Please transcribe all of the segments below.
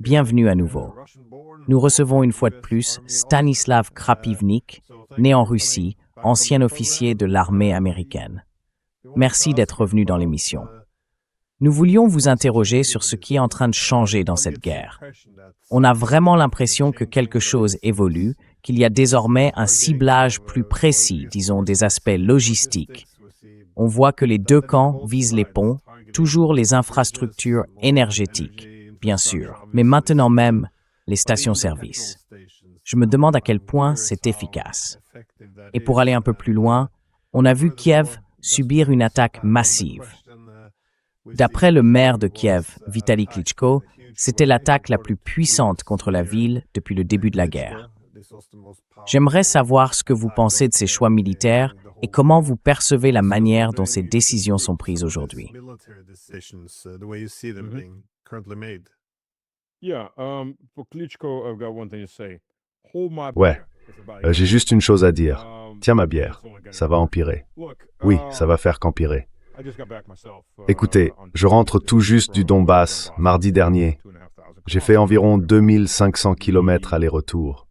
Bienvenue à nouveau. Nous recevons une fois de plus Stanislav Krapivnik, né en Russie, ancien officier de l'armée américaine. Merci d'être revenu dans l'émission. Nous voulions vous interroger sur ce qui est en train de changer dans cette guerre. On a vraiment l'impression que quelque chose évolue, qu'il y a désormais un ciblage plus précis, disons des aspects logistiques. On voit que les deux camps visent les ponts, toujours les infrastructures énergétiques, bien sûr, mais maintenant même les stations-service. Je me demande à quel point c'est efficace. Et pour aller un peu plus loin, on a vu Kiev subir une attaque massive. D'après le maire de Kiev, Vitaly Klitschko, c'était l'attaque la plus puissante contre la ville depuis le début de la guerre. J'aimerais savoir ce que vous pensez de ces choix militaires et comment vous percevez la manière dont ces décisions sont prises aujourd'hui. Ouais, j'ai juste une chose à dire. Tiens ma bière, ça va empirer. Oui, ça va faire qu'empirer. Écoutez, je rentre tout juste du Donbass, mardi dernier. J'ai fait environ 2500 km aller-retour.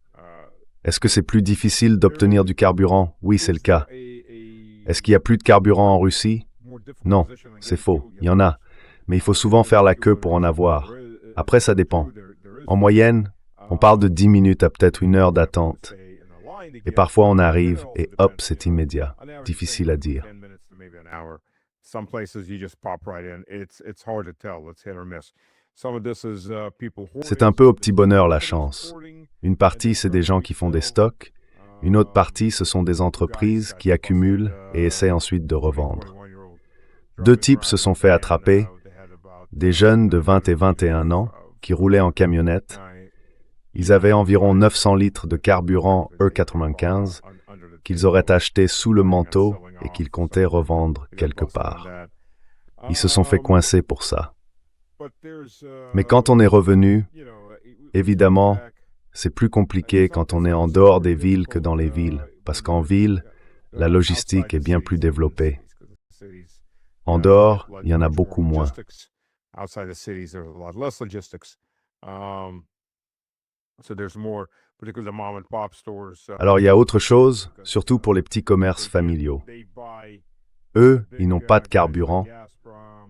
Est-ce que c'est plus difficile d'obtenir du carburant? Oui, c'est le cas. Est-ce qu'il y a plus de carburant en Russie? Non, c'est faux, il y en a. Mais il faut souvent faire la queue pour en avoir. Après, ça dépend. En moyenne, on parle de 10 minutes à peut-être 1 heure d'attente. Et parfois, on arrive et hop, c'est immédiat. Difficile à dire. C'est un peu au petit bonheur la chance. Une partie, c'est des gens qui font des stocks. Une autre partie, ce sont des entreprises qui accumulent et essaient ensuite de revendre. 2 types se sont fait attraper. Des jeunes de 20 et 21 ans qui roulaient en camionnette. Ils avaient environ 900 litres de carburant E95 qu'ils auraient acheté sous le manteau et qu'ils comptaient revendre quelque part. Ils se sont fait coincer pour ça. Mais quand on est revenu, évidemment, c'est plus compliqué quand on est en dehors des villes que dans les villes, parce qu'en ville, la logistique est bien plus développée. En dehors, il y en a beaucoup moins. Alors il y a autre chose, surtout pour les petits commerces familiaux. Eux, ils n'ont pas de carburant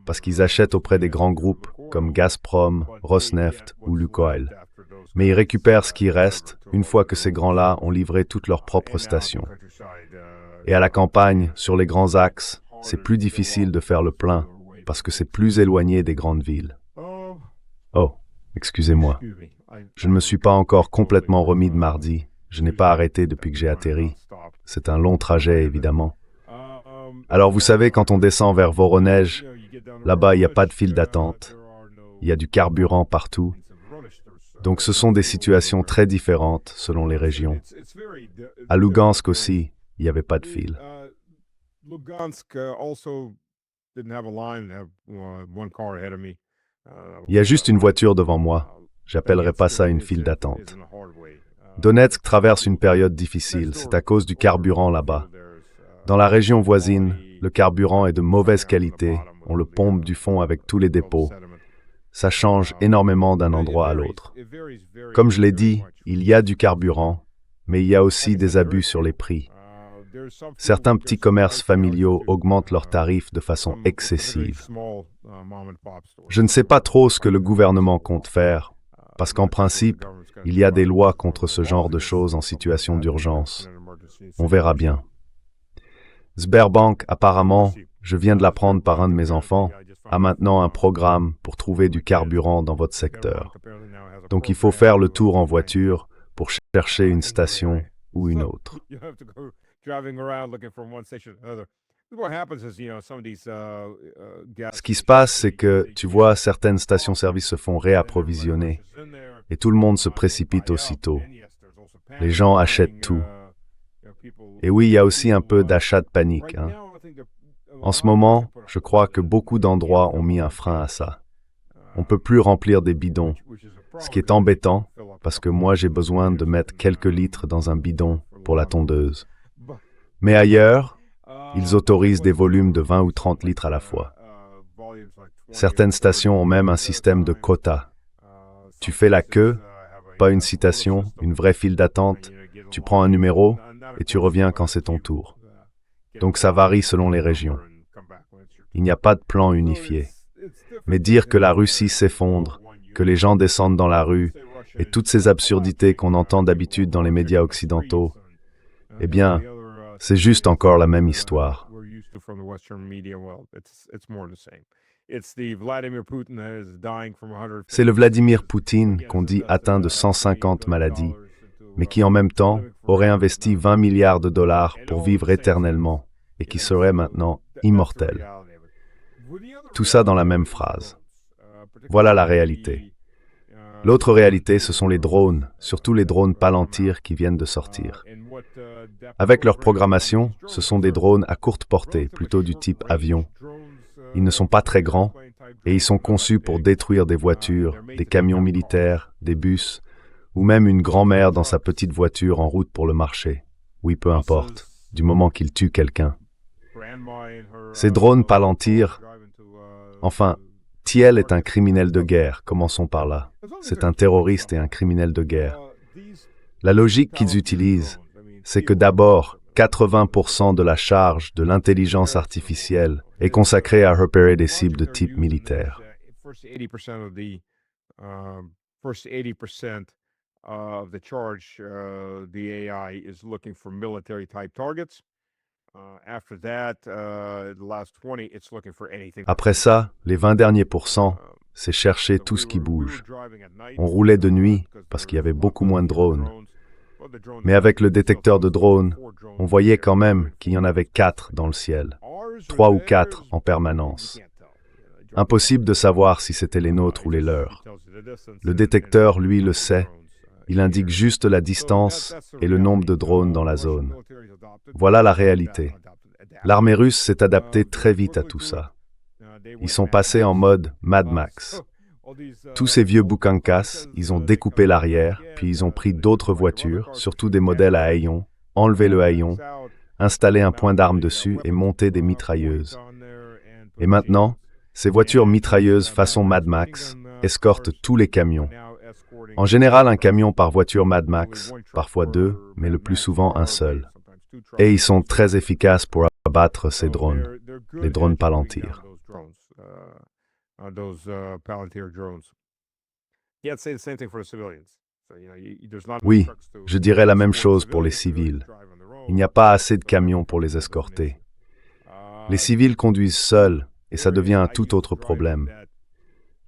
parce qu'ils achètent auprès des grands groupes comme Gazprom, Rosneft ou Lukoil. Mais ils récupèrent ce qui reste une fois que ces grands-là ont livré toutes leurs propres stations. Et à la campagne, sur les grands axes, c'est plus difficile de faire le plein parce que c'est plus éloigné des grandes villes. Oh, excusez-moi. Je ne me suis pas encore complètement remis de mardi. Je n'ai pas arrêté depuis que j'ai atterri. C'est un long trajet, évidemment. Alors vous savez, quand on descend vers Voronezh, là-bas, il n'y a pas de file d'attente. Il y a du carburant partout. Donc ce sont des situations très différentes selon les régions. À Lugansk aussi, il n'y avait pas de file. Il y a juste une voiture devant moi. J'appellerais pas ça une file d'attente. Donetsk traverse une période difficile. C'est à cause du carburant là-bas. Dans la région voisine, le carburant est de mauvaise qualité. On le pompe du fond avec tous les dépôts. Ça change énormément d'un endroit à l'autre. Comme je l'ai dit, il y a du carburant, mais il y a aussi des abus sur les prix. Certains petits commerces familiaux augmentent leurs tarifs de façon excessive. Je ne sais pas trop ce que le gouvernement compte faire, parce qu'en principe, il y a des lois contre ce genre de choses en situation d'urgence. On verra bien. Sberbank, apparemment, je viens de l'apprendre par un de mes enfants, a maintenant un programme pour trouver du carburant dans votre secteur. Donc il faut faire le tour en voiture pour chercher une station ou une autre. Ce qui se passe, c'est que, tu vois, certaines stations-service se font réapprovisionner et tout le monde se précipite aussitôt. Les gens achètent tout. Et oui, il y a aussi un peu d'achat de panique. En ce moment, je crois que beaucoup d'endroits ont mis un frein à ça. On ne peut plus remplir des bidons, ce qui est embêtant parce que moi j'ai besoin de mettre quelques litres dans un bidon pour la tondeuse. Mais ailleurs, ils autorisent des volumes de 20 ou 30 litres à la fois. Certaines stations ont même un système de quotas. Tu fais la queue, pas une citation, une vraie file d'attente, tu prends un numéro et tu reviens quand c'est ton tour. Donc ça varie selon les régions. Il n'y a pas de plan unifié. Mais dire que la Russie s'effondre, que les gens descendent dans la rue, et toutes ces absurdités qu'on entend d'habitude dans les médias occidentaux, eh bien, c'est juste encore la même histoire. C'est le Vladimir Poutine qu'on dit atteint de 150 maladies, mais qui en même temps aurait investi 20 milliards de dollars pour vivre éternellement et qui serait maintenant immortel. Tout ça dans la même phrase. Voilà la réalité. L'autre réalité, ce sont les drones, surtout les drones Palantir qui viennent de sortir. Avec leur programmation, ce sont des drones à courte portée, plutôt du type avion. Ils ne sont pas très grands et ils sont conçus pour détruire des voitures, des camions militaires, des bus, ou même une grand-mère dans sa petite voiture en route pour le marché. Oui, peu importe, du moment qu'ils tuent quelqu'un. Ces drones Palantir, enfin, Thiel est un criminel de guerre, commençons par là. C'est un terroriste et un criminel de guerre. La logique qu'ils utilisent, c'est que d'abord, 80% de la charge de l'intelligence artificielle est consacrée à repérer des cibles de type militaire. Après ça, les 20 derniers pourcents, c'est chercher tout ce qui bouge. On roulait de nuit parce qu'il y avait beaucoup moins de drones. Mais avec le détecteur de drones, on voyait quand même qu'il y en avait 4 dans le ciel. 3 ou 4 en permanence. Impossible de savoir si c'était les nôtres ou les leurs. Le détecteur, lui, le sait. Il indique juste la distance et le nombre de drones dans la zone. Voilà la réalité. L'armée russe s'est adaptée très vite à tout ça. Ils sont passés en mode Mad Max. Tous ces vieux boucankas, ils ont découpé l'arrière, puis ils ont pris d'autres voitures, surtout des modèles à haillons, enlevé le haillon, installé un point d'arme dessus et monté des mitrailleuses. Et maintenant, ces voitures mitrailleuses façon Mad Max escortent tous les camions. En général, un camion par voiture Mad Max, parfois 2, mais le plus souvent un seul. Et ils sont très efficaces pour abattre ces drones, les drones Palantir. Oui, je dirais la même chose pour les civils. Il n'y a pas assez de camions pour les escorter. Les civils conduisent seuls, et ça devient un tout autre problème.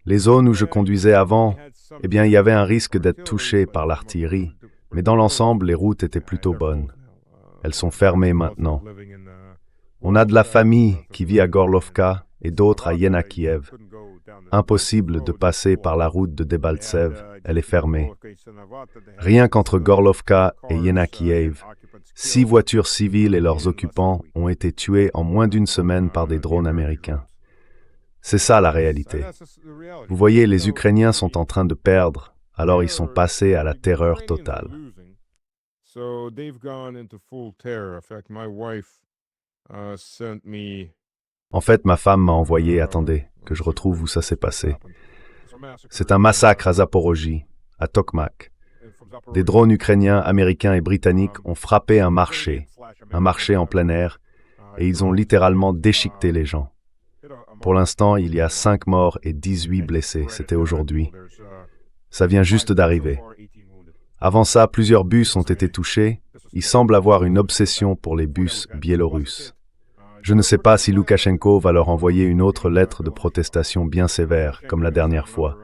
Les zones où je conduisais avant, eh bien, il y avait un risque d'être touché par l'artillerie, mais dans l'ensemble, les routes étaient plutôt bonnes. Elles sont fermées maintenant. On a de la famille qui vit à Gorlovka et d'autres à Yenakiev. Impossible de passer par la route de Debaltsev, elle est fermée. Rien qu'entre Gorlovka et Yenakiev, 6 voitures civiles et leurs occupants ont été tués en moins d'une semaine par des drones américains. C'est ça la réalité. Vous voyez, les Ukrainiens sont en train de perdre, alors ils sont passés à la terreur totale. En fait, ma femme m'a envoyé, attendez, que je retrouve où ça s'est passé. C'est un massacre à Zaporozhye, à Tokmak. Des drones ukrainiens, américains et britanniques ont frappé un marché en plein air, et ils ont littéralement déchiqueté les gens. Pour l'instant, il y a 5 morts et 18 blessés, c'était aujourd'hui. Ça vient juste d'arriver. Avant ça, plusieurs bus ont été touchés. Il semble avoir une obsession pour les bus biélorusses. Je ne sais pas si Loukachenko va leur envoyer une autre lettre de protestation bien sévère, comme la dernière fois.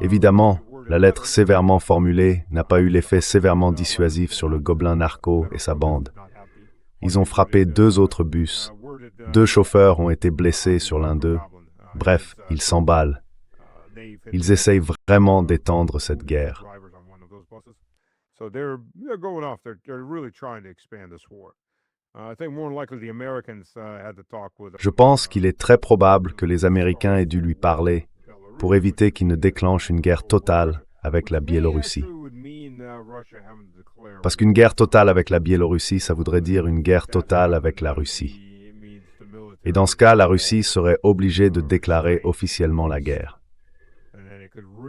Évidemment, la lettre sévèrement formulée n'a pas eu l'effet sévèrement dissuasif sur le gobelin narco et sa bande. Ils ont frappé 2 autres bus. 2 chauffeurs ont été blessés sur l'un d'eux. Bref, ils s'emballent. Ils essayent vraiment d'étendre cette guerre. Je pense qu'il est très probable que les Américains aient dû lui parler pour éviter qu'il ne déclenche une guerre totale avec la Biélorussie. Parce qu'une guerre totale avec la Biélorussie, ça voudrait dire une guerre totale avec la Russie. Et dans ce cas, la Russie serait obligée de déclarer officiellement la guerre.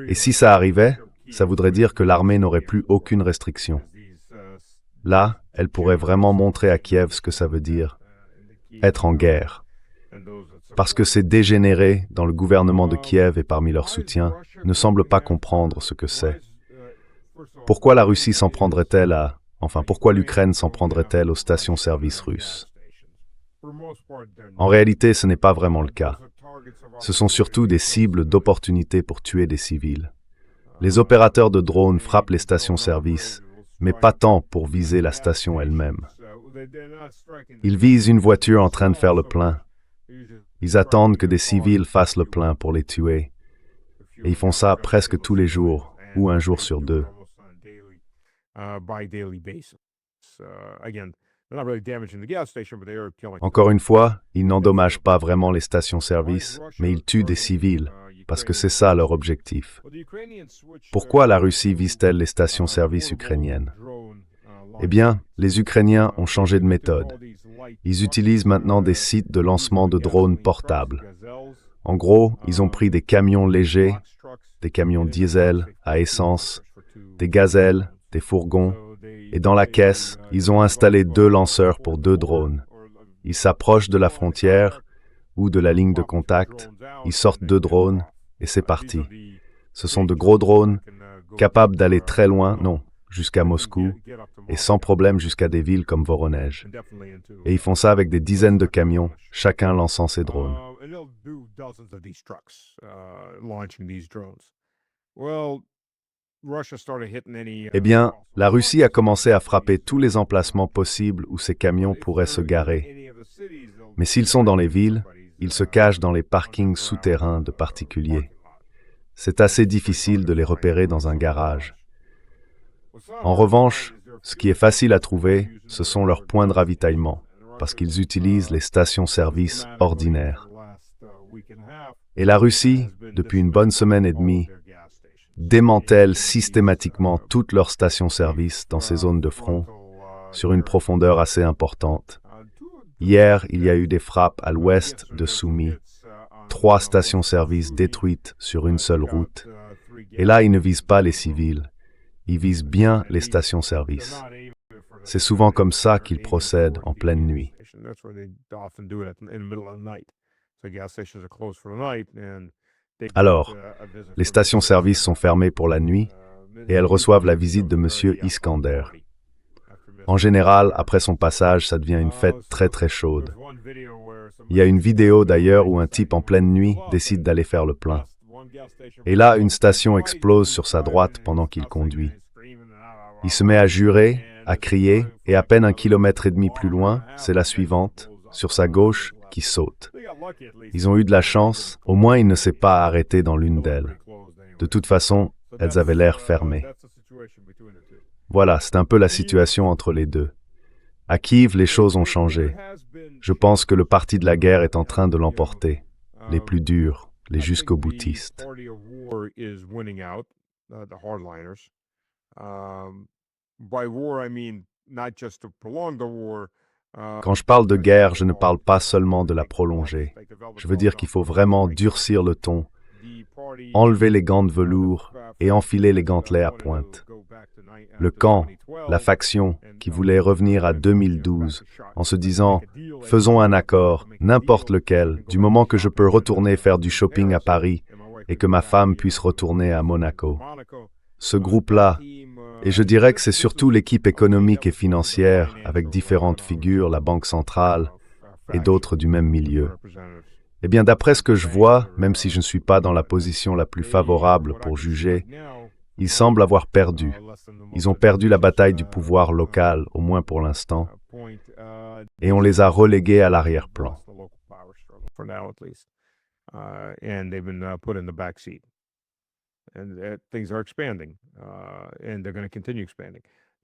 Et si ça arrivait, ça voudrait dire que l'armée n'aurait plus aucune restriction. Là, elle pourrait vraiment montrer à Kiev ce que ça veut dire, être en guerre. Parce que ces dégénérés, dans le gouvernement de Kiev et parmi leurs soutiens, ne semblent pas comprendre ce que c'est. Pourquoi la Russie s'en prendrait-elle à... Enfin, pourquoi l'Ukraine s'en prendrait-elle aux stations-service russes? En réalité, ce n'est pas vraiment le cas. Ce sont surtout des cibles d'opportunités pour tuer des civils. Les opérateurs de drones frappent les stations-service, mais pas tant pour viser la station elle-même. Ils visent une voiture en train de faire le plein. Ils attendent que des civils fassent le plein pour les tuer. Et ils font ça presque tous les jours, ou un jour sur deux. Encore une fois, ils n'endommagent pas vraiment les stations-service, mais ils tuent des civils, parce que c'est ça leur objectif. Pourquoi la Russie vise-t-elle les stations-service ukrainiennes? Eh bien, les Ukrainiens ont changé de méthode. Ils utilisent maintenant des sites de lancement de drones portables. En gros, ils ont pris des camions légers, des camions diesel, à essence, des gazelles, des fourgons, et dans la caisse, ils ont installé 2 lanceurs pour 2 drones. Ils s'approchent de la frontière ou de la ligne de contact, ils sortent 2 drones, et c'est parti. Ce sont de gros drones, capables d'aller très loin, non, jusqu'à Moscou, et sans problème jusqu'à des villes comme Voronezh. Et ils font ça avec des dizaines de camions, chacun lançant ses drones. Eh bien, la Russie a commencé à frapper tous les emplacements possibles où ces camions pourraient se garer. Mais s'ils sont dans les villes, ils se cachent dans les parkings souterrains de particuliers. C'est assez difficile de les repérer dans un garage. En revanche, ce qui est facile à trouver, ce sont leurs points de ravitaillement, parce qu'ils utilisent les stations-service ordinaires. Et la Russie, depuis une bonne semaine et demie, démantèle systématiquement toutes leurs stations-service dans ces zones de front, sur une profondeur assez importante. Hier, il y a eu des frappes à l'ouest de Soumy, 3 stations-service détruites sur une seule route. Et là, ils ne visent pas les civils, ils visent bien les stations-service. C'est souvent comme ça qu'ils procèdent en pleine nuit. Alors, les stations-service sont fermées pour la nuit et elles reçoivent la visite de M. Iskander. En général, après son passage, ça devient une fête très très chaude. Il y a une vidéo d'ailleurs où un type en pleine nuit décide d'aller faire le plein. Et là, une station explose sur sa droite pendant qu'il conduit. Il se met à jurer, à crier, et à peine 1,5 kilomètre plus loin, c'est la suivante, sur sa gauche, qui saute. Ils ont eu de la chance, au moins il ne s'est pas arrêté dans l'une d'elles. De toute façon, elles avaient l'air fermées. Voilà, c'est un peu la situation entre les deux. À Kiev, les choses ont changé. Je pense que le parti de la guerre est en train de l'emporter. Les plus durs, les jusqu'au boutistes. Quand je parle de guerre, je ne parle pas seulement de la prolonger. Je veux dire qu'il faut vraiment durcir le ton, enlever les gants de velours et enfiler les gantelets à pointe. Le camp, la faction, qui voulait revenir à 2012 en se disant « Faisons un accord, n'importe lequel, du moment que je peux retourner faire du shopping à Paris et que ma femme puisse retourner à Monaco. » Ce groupe-là, et je dirais que c'est surtout l'équipe économique et financière, avec différentes figures, la Banque centrale et d'autres du même milieu. Eh bien, d'après ce que je vois, même si je ne suis pas dans la position la plus favorable pour juger, ils semblent avoir perdu. Ils ont perdu la bataille du pouvoir local, au moins pour l'instant, et on les a relégués à l'arrière-plan.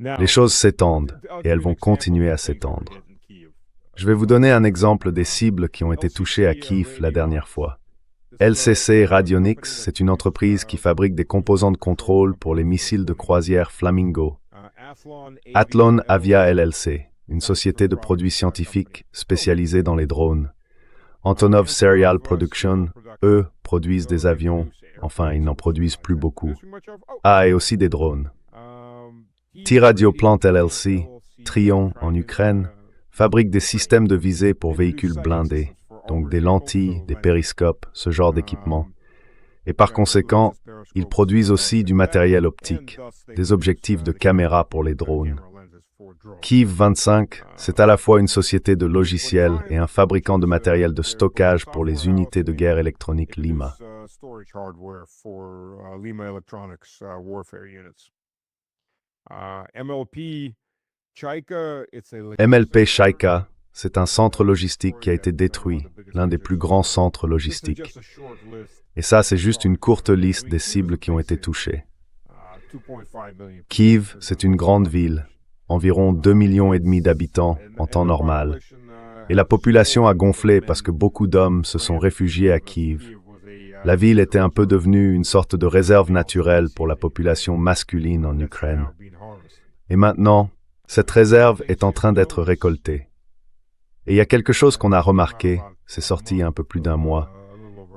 Les choses s'étendent, et elles vont continuer à s'étendre. Je vais vous donner un exemple des cibles qui ont été touchées à Kiev la dernière fois. LCC Radionics, c'est une entreprise qui fabrique des composants de contrôle pour les missiles de croisière Flamingo. Athlon Avia LLC, une société de produits scientifiques spécialisée dans les drones. Antonov Serial Production, eux, produisent des avions. Enfin, ils n'en produisent plus beaucoup. Ah, et aussi des drones. T-Radio Plant LLC, Trion en Ukraine, fabrique des systèmes de visée pour véhicules blindés, donc des lentilles, des périscopes, ce genre d'équipement. Et par conséquent, ils produisent aussi du matériel optique, des objectifs de caméra pour les drones. Kyiv 25, c'est à la fois une société de logiciels et un fabricant de matériel de stockage pour les unités de guerre électronique Lima. MLP Chaika, c'est un centre logistique qui a été détruit, l'un des plus grands centres logistiques. Et ça, c'est juste une courte liste des cibles qui ont été touchées. Kyiv, c'est une grande ville, environ 2,5 millions d'habitants en temps normal. Et la population a gonflé parce que beaucoup d'hommes se sont réfugiés à Kyiv. La ville était un peu devenue une sorte de réserve naturelle pour la population masculine en Ukraine. Et maintenant, cette réserve est en train d'être récoltée. Et il y a quelque chose qu'on a remarqué, c'est sorti il y a un peu plus d'un mois.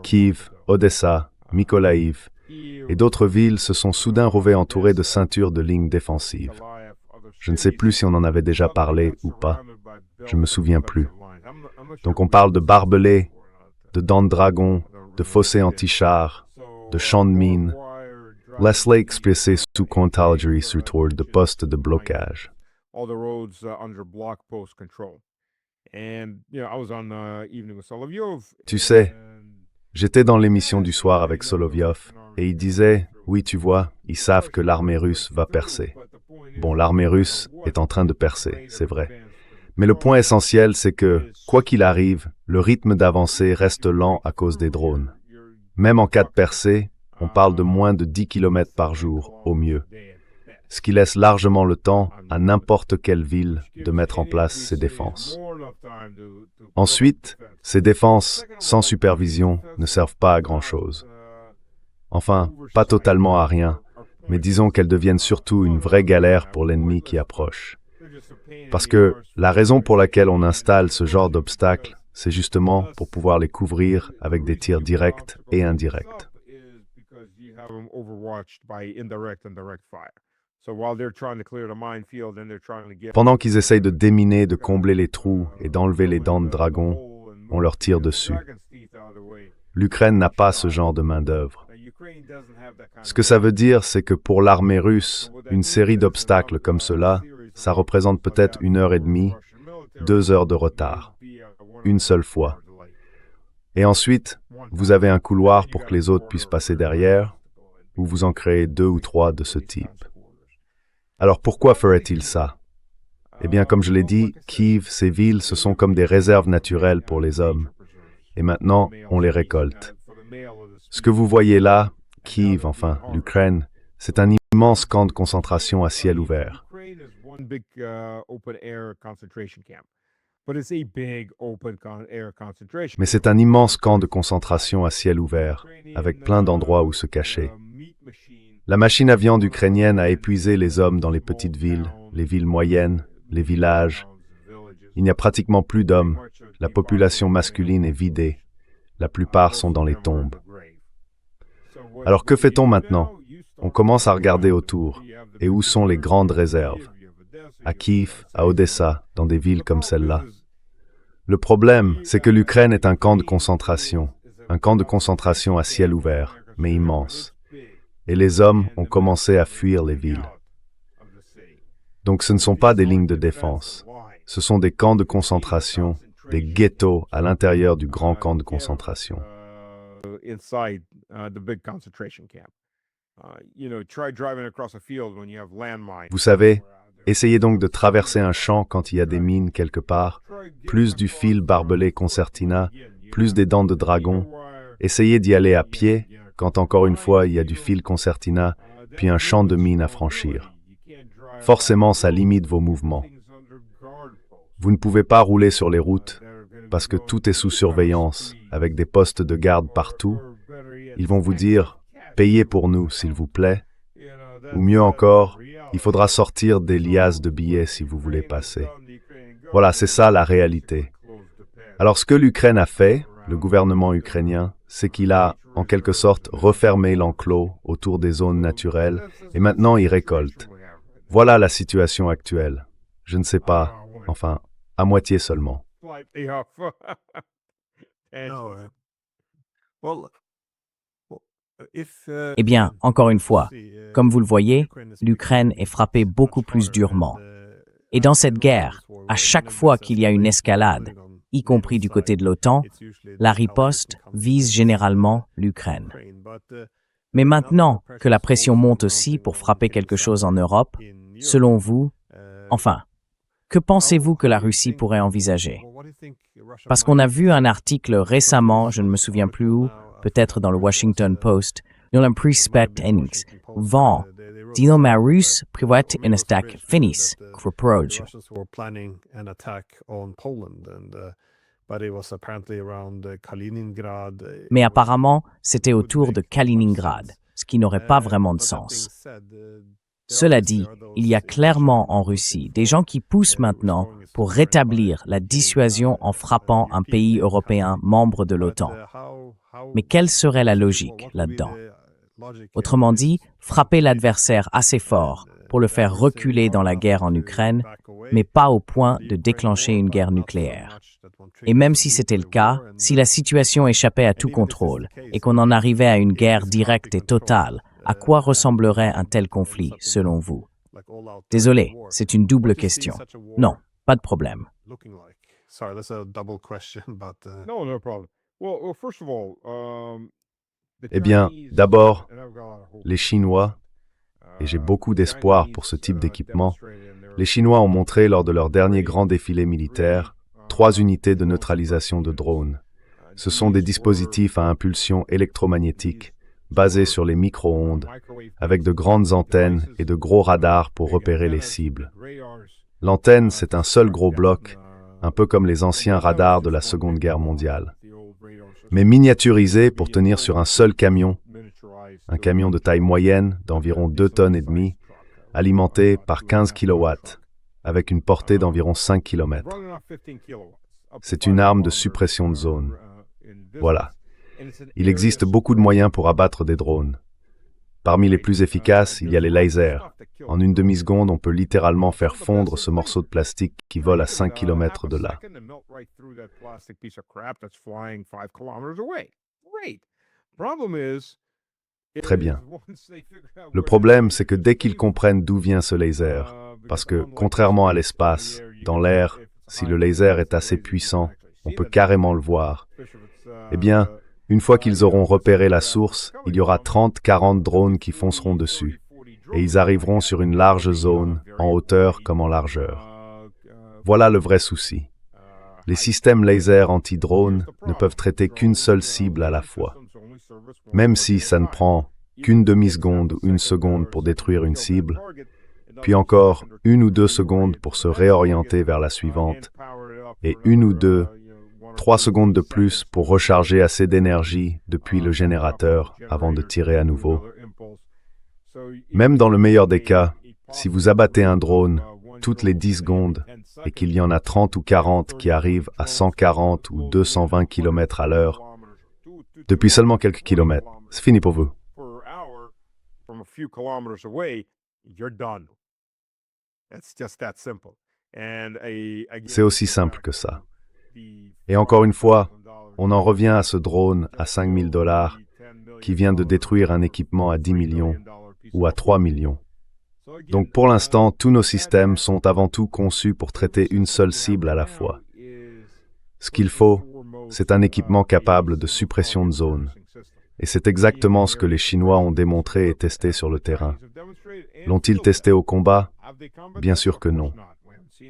Kyiv, Odessa, Mykolaïv et d'autres villes se sont soudain retrouvées entourées de ceintures de lignes défensives. Je ne sais plus si on en avait déjà parlé ou pas. Je ne me souviens plus. Donc on parle de barbelés, de dents de dragon, de fossés anti-chars, de champs de mines. Leslie expliquait sous Contalgerie sur tour de postes de blocage. Tu sais, j'étais dans l'émission du soir avec Solovyov et il disait, oui, tu vois, ils savent que l'armée russe va percer. Bon, l'armée russe est en train de percer, c'est vrai. Mais le point essentiel, c'est que, quoi qu'il arrive, le rythme d'avancée reste lent à cause des drones. Même en cas de percée, on parle de moins de 10 km par jour, au mieux. Ce qui laisse largement le temps à n'importe quelle ville de mettre en place ses défenses. Ensuite, ces défenses, sans supervision, ne servent pas à grand-chose. Enfin, pas totalement à rien, mais disons qu'elles deviennent surtout une vraie galère pour l'ennemi qui approche. Parce que la raison pour laquelle on installe ce genre d'obstacles, c'est justement pour pouvoir les couvrir avec des tirs directs et indirects. Pendant qu'ils essayent de déminer, de combler les trous et d'enlever les dents de dragon, on leur tire dessus. L'Ukraine n'a pas ce genre de main-d'œuvre. Ce que ça veut dire, c'est que pour l'armée russe, une série d'obstacles comme cela, ça représente peut-être 1h30, 2 heures de retard. Une seule fois. Et ensuite, vous avez un couloir pour que les autres puissent passer derrière, ou vous en créez 2 ou 3 de ce type. Alors pourquoi ferait-il ça? Eh bien, comme je l'ai dit, Kyiv, ces villes, ce sont comme des réserves naturelles pour les hommes. Et maintenant, on les récolte. Ce que vous voyez là, Kyiv, enfin, l'Ukraine, c'est un immense camp de concentration à ciel ouvert. Mais c'est un immense camp de concentration à ciel ouvert, avec plein d'endroits où se cacher. La machine à viande ukrainienne a épuisé les hommes dans les petites villes, les villes moyennes, les villages. Il n'y a pratiquement plus d'hommes. La population masculine est vidée. La plupart sont dans les tombes. Alors que fait-on maintenant? On commence à regarder autour. Et où sont les grandes réserves? À Kyiv, à Odessa, dans des villes comme celle-là. Le problème, c'est que l'Ukraine est un camp de concentration à ciel ouvert, mais immense. Et les hommes ont commencé à fuir les villes. Donc ce ne sont pas des lignes de défense. Ce sont des camps de concentration, des ghettos à l'intérieur du grand camp de concentration. Vous savez, essayez donc de traverser un champ quand il y a des mines quelque part, plus du fil barbelé concertina, plus des dents de dragon. Essayez d'y aller à pied quand encore une fois il y a du fil concertina, puis un champ de mines à franchir. Forcément, ça limite vos mouvements. Vous ne pouvez pas rouler sur les routes parce que tout est sous surveillance, avec des postes de garde partout. Ils vont vous dire « Payez pour nous, s'il vous plaît ». Ou mieux encore, il faudra sortir des liasses de billets si vous voulez passer. Voilà, c'est ça la réalité. Alors ce que l'Ukraine a fait, le gouvernement ukrainien, c'est qu'il a, en quelque sorte, refermé l'enclos autour des zones naturelles et maintenant il récolte. Voilà la situation actuelle. Je ne sais pas, enfin, à moitié seulement. Eh bien, encore une fois, comme vous le voyez, l'Ukraine est frappée beaucoup plus durement. Et dans cette guerre, à chaque fois qu'il y a une escalade, y compris du côté de l'OTAN, la riposte vise généralement l'Ukraine. Mais maintenant que la pression monte aussi pour frapper quelque chose en Europe, selon vous, enfin, que pensez-vous que la Russie pourrait envisager? Parce qu'on a vu un article récemment, je ne me souviens plus où, peut-être dans le Washington Post, dans un prospect vend Dynama russe prévoit une attaque finis, Kroproj. Mais apparemment, c'était autour de Kaliningrad, ce qui n'aurait pas vraiment de sens. Cela dit, il y a clairement en Russie des gens qui poussent maintenant pour rétablir la dissuasion en frappant un pays européen membre de l'OTAN. Mais quelle serait la logique là-dedans? Autrement dit, frapper l'adversaire assez fort pour le faire reculer dans la guerre en Ukraine, mais pas au point de déclencher une guerre nucléaire. Et même si c'était le cas, si la situation échappait à tout contrôle et qu'on en arrivait à une guerre directe et totale, à quoi ressemblerait un tel conflit, selon vous? Désolé, c'est une double question. Non, pas de problème. Eh bien, d'abord, les Chinois, et j'ai beaucoup d'espoir pour ce type d'équipement, les Chinois ont montré lors de leur dernier grand défilé militaire 3 unités de neutralisation de drones. Ce sont des dispositifs à impulsion électromagnétique basés sur les micro-ondes, avec de grandes antennes et de gros radars pour repérer les cibles. L'antenne, c'est un seul gros bloc, un peu comme les anciens radars de la Seconde Guerre mondiale, mais miniaturisé pour tenir sur un seul camion, un camion de taille moyenne d'environ 2,5 tonnes, alimenté par 15 kW, avec une portée d'environ 5 km. C'est une arme de suppression de zone. Voilà. Il existe beaucoup de moyens pour abattre des drones. Parmi les plus efficaces, il y a les lasers. En une demi-seconde, on peut littéralement faire fondre ce morceau de plastique qui vole à 5 km de là. Très bien. Le problème, c'est que dès qu'ils comprennent d'où vient ce laser, parce que, contrairement à l'espace, dans l'air, si le laser est assez puissant, on peut carrément le voir. Eh bien, une fois qu'ils auront repéré la source, il y aura 30-40 drones qui fonceront dessus, et ils arriveront sur une large zone, en hauteur comme en largeur. Voilà le vrai souci. Les systèmes laser anti-drones ne peuvent traiter qu'une seule cible à la fois. Même si ça ne prend qu'une demi-seconde ou une seconde pour détruire une cible, puis encore 1 ou 2 secondes pour se réorienter vers la suivante, et 1 ou 2, 3 secondes de plus pour recharger assez d'énergie depuis le générateur avant de tirer à nouveau. Même dans le meilleur des cas, si vous abattez un drone toutes les 10 secondes et qu'il y en a 30 ou 40 qui arrivent à 140 ou 220 km à l'heure, depuis seulement quelques kilomètres, c'est fini pour vous. C'est aussi simple que ça. Et encore une fois, on en revient à ce drone à 5 000 $ qui vient de détruire un équipement à 10 millions ou à 3 millions. Donc pour l'instant, tous nos systèmes sont avant tout conçus pour traiter une seule cible à la fois. Ce qu'il faut, c'est un équipement capable de suppression de zone. Et c'est exactement ce que les Chinois ont démontré et testé sur le terrain. L'ont-ils testé au combat? Bien sûr que non.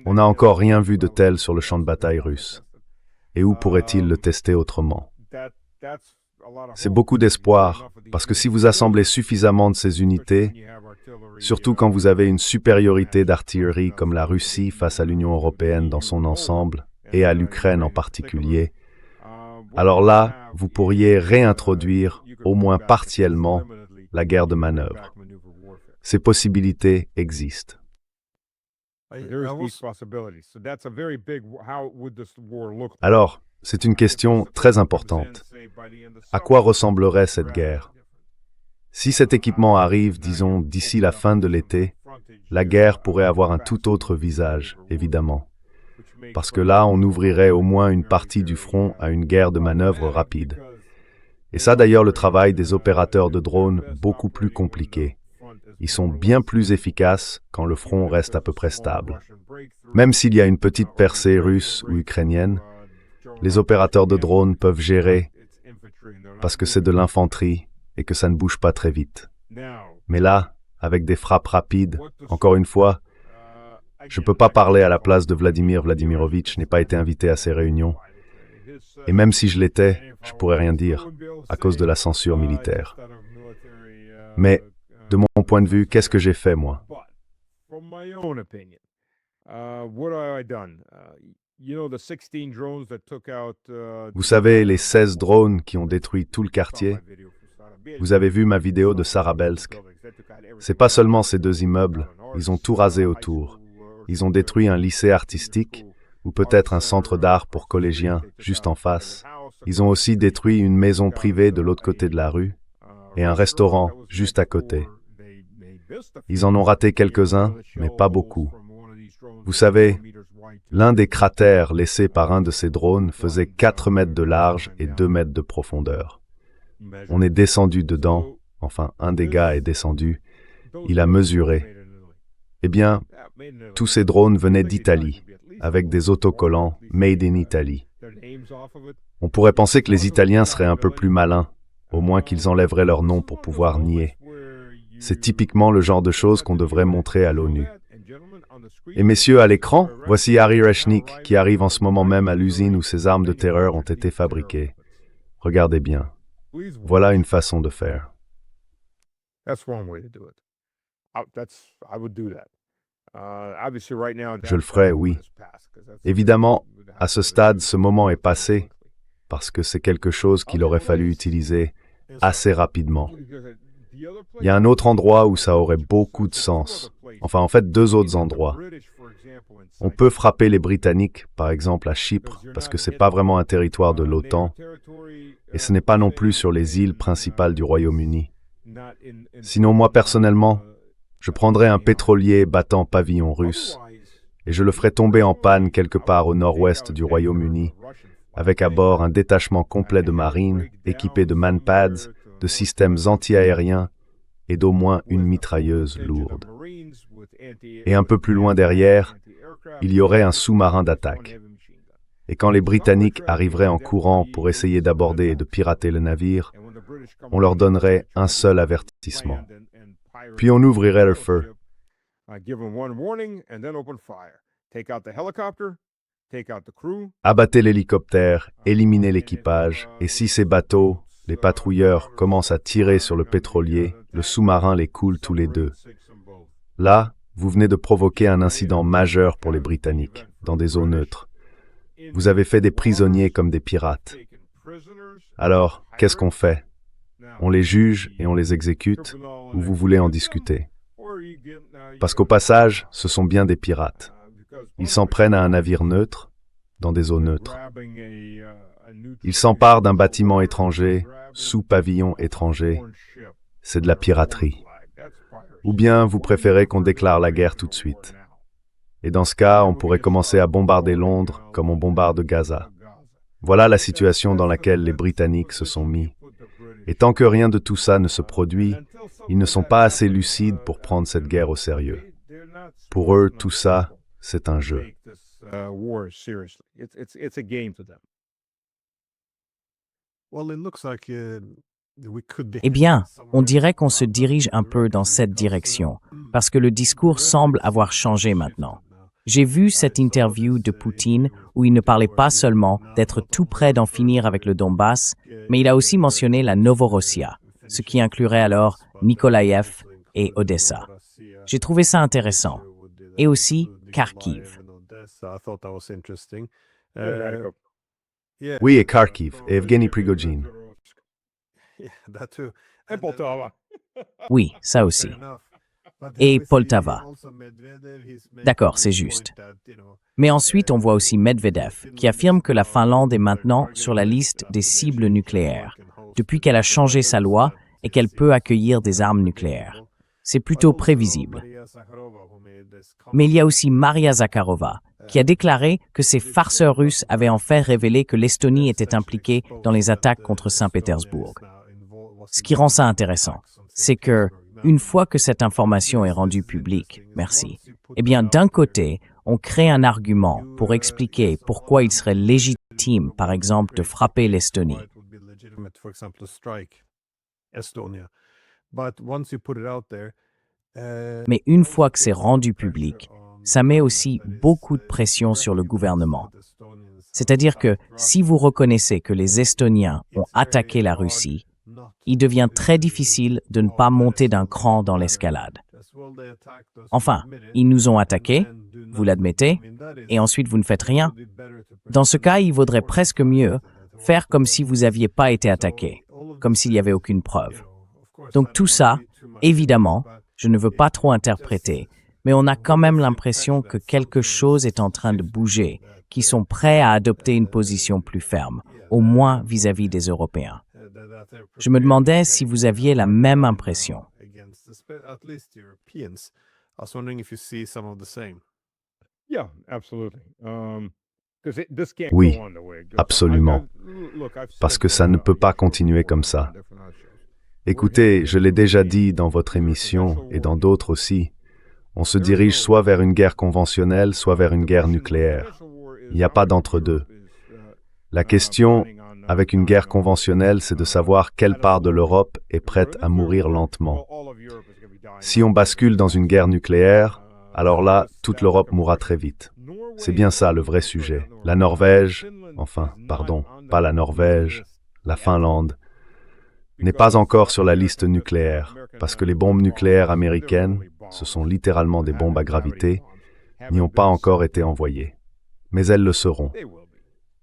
On n'a encore rien vu de tel sur le champ de bataille russe. Et où pourrait-il le tester autrement? C'est beaucoup d'espoir, parce que si vous assemblez suffisamment de ces unités, surtout quand vous avez une supériorité d'artillerie comme la Russie face à l'Union européenne dans son ensemble, et à l'Ukraine en particulier, alors là, vous pourriez réintroduire, au moins partiellement, la guerre de manœuvre. Ces possibilités existent. Alors, C'est une question très importante. À quoi ressemblerait cette guerre? Si cet équipement arrive, disons, d'ici la fin de l'été, la guerre pourrait avoir un tout autre visage, évidemment. Parce que là, on ouvrirait au moins une partie du front à une guerre de manœuvre rapide. Et ça d'ailleurs le travail des opérateurs de drones beaucoup plus compliqué. Ils sont bien plus efficaces quand le front reste à peu près stable. Même s'il y a une petite percée russe ou ukrainienne, les opérateurs de drones peuvent gérer parce que c'est de l'infanterie et que ça ne bouge pas très vite. Mais là, avec des frappes rapides, encore une fois, je ne peux pas parler à la place de Vladimir Vladimirovitch, je n'ai pas été invité à ces réunions. Et même si je l'étais, je ne pourrais rien dire, à cause de la censure militaire. Mais, de mon point de vue, qu'est-ce que j'ai fait, moi? Vous savez, les 16 drones qui ont détruit tout le quartier? Vous avez vu ma vidéo de Sarabelsk? C'est pas seulement ces 2 immeubles, ils ont tout rasé autour. Ils ont détruit un lycée artistique, ou peut-être un centre d'art pour collégiens, juste en face. Ils ont aussi détruit une maison privée de l'autre côté de la rue, et un restaurant juste à côté. Ils en ont raté quelques-uns, mais pas beaucoup. Vous savez, l'un des cratères laissés par un de ces drones faisait 4 mètres de large et 2 mètres de profondeur. On est descendu dedans, enfin un des gars est descendu, il a mesuré. Eh bien, tous ces drones venaient d'Italie, avec des autocollants « Made in Italy ». On pourrait penser que les Italiens seraient un peu plus malins, au moins qu'ils enlèveraient leur nom pour pouvoir nier. C'est typiquement le genre de choses qu'on devrait montrer à l'ONU. Et messieurs, à l'écran, voici Harry Reshnik qui arrive en ce moment même à l'usine où ces armes de terreur ont été fabriquées. Regardez bien. Voilà une façon de faire. Je le ferai, oui. Évidemment, à ce stade, ce moment est passé, parce que c'est quelque chose qu'il aurait fallu utiliser assez rapidement. Il y a un autre endroit où ça aurait beaucoup de sens. Enfin, en fait, 2 autres endroits. On peut frapper les Britanniques, par exemple à Chypre, parce que c'est pas vraiment un territoire de l'OTAN, et ce n'est pas non plus sur les îles principales du Royaume-Uni. Sinon, moi personnellement, je prendrais un pétrolier battant pavillon russe, et je le ferais tomber en panne quelque part au nord-ouest du Royaume-Uni, avec à bord un détachement complet de marine, équipé de manpads, de systèmes anti-aériens et d'au moins une mitrailleuse lourde. Et un peu plus loin derrière, il y aurait un sous-marin d'attaque. Et quand les Britanniques arriveraient en courant pour essayer d'aborder et de pirater le navire, on leur donnerait un seul avertissement. Puis on ouvrirait le feu. Abattez l'hélicoptère, éliminez l'équipage, et si ces bateaux, les patrouilleurs, commencent à tirer sur le pétrolier, le sous-marin les coule tous les 2. Là, vous venez de provoquer un incident majeur pour les Britanniques, dans des eaux neutres. Vous avez fait des prisonniers comme des pirates. Alors, qu'est-ce qu'on fait? On les juge et on les exécute, ou vous voulez en discuter? Parce qu'au passage, ce sont bien des pirates. Ils s'en prennent à un navire neutre, dans des eaux neutres. Ils s'emparent d'un bâtiment étranger, sous pavillon étranger. C'est de la piraterie. Ou bien vous préférez qu'on déclare la guerre tout de suite. Et dans ce cas, on pourrait commencer à bombarder Londres comme on bombarde Gaza. Voilà la situation dans laquelle les Britanniques se sont mis. Et tant que rien de tout ça ne se produit, ils ne sont pas assez lucides pour prendre cette guerre au sérieux. Pour eux, tout ça, c'est un jeu. Eh bien, on dirait qu'on se dirige un peu dans cette direction, parce que le discours semble avoir changé maintenant. J'ai vu cette interview de Poutine où il ne parlait pas seulement d'être tout près d'en finir avec le Donbass, mais il a aussi mentionné la Novorossia, ce qui inclurait alors Nikolaïev et Odessa. J'ai trouvé ça intéressant. Et aussi Kharkiv. Oui, et Kharkiv, et Evgeny Prigogine. Oui, ça aussi. et Poltava. D'accord, c'est juste. Mais ensuite, on voit aussi Medvedev, qui affirme que la Finlande est maintenant sur la liste des cibles nucléaires, depuis qu'elle a changé sa loi et qu'elle peut accueillir des armes nucléaires. C'est plutôt prévisible. Mais il y a aussi Maria Zakharova, qui a déclaré que ces farceurs russes avaient en fait révélé que l'Estonie était impliquée dans les attaques contre Saint-Pétersbourg. Ce qui rend ça intéressant, c'est que, une fois que cette information est rendue publique, eh bien, d'un côté, on crée un argument pour expliquer pourquoi il serait légitime, par exemple, de frapper l'Estonie. Mais une fois que c'est rendu public, ça met aussi beaucoup de pression sur le gouvernement. C'est-à-dire que si vous reconnaissez que les Estoniens ont attaqué la Russie, il devient très difficile de ne pas monter d'un cran dans l'escalade. Enfin, ils nous ont attaqués, vous l'admettez, et ensuite vous ne faites rien. Dans ce cas, il vaudrait presque mieux faire comme si vous n'aviez pas été attaqué, comme s'il n'y avait aucune preuve. Donc tout ça, évidemment, je ne veux pas trop interpréter, mais on a quand même l'impression que quelque chose est en train de bouger, qui sont prêts à adopter une position plus ferme, au moins vis-à-vis des Européens. Je me demandais si vous aviez la même impression. Oui, absolument. Parce que ça ne peut pas continuer comme ça. Écoutez, je l'ai déjà dit dans votre émission et dans d'autres aussi, on se dirige soit vers une guerre conventionnelle, soit vers une guerre nucléaire. Il n'y a pas d'entre-deux. La question avec une guerre conventionnelle, c'est de savoir quelle part de l'Europe est prête à mourir lentement. Si on bascule dans une guerre nucléaire, alors là, toute l'Europe mourra très vite. C'est bien ça le vrai sujet. La Norvège, pas la Norvège, la Finlande, n'est pas encore sur la liste nucléaire, parce que les bombes nucléaires américaines, ce sont littéralement des bombes à gravité, n'y ont pas encore été envoyées. Mais elles le seront.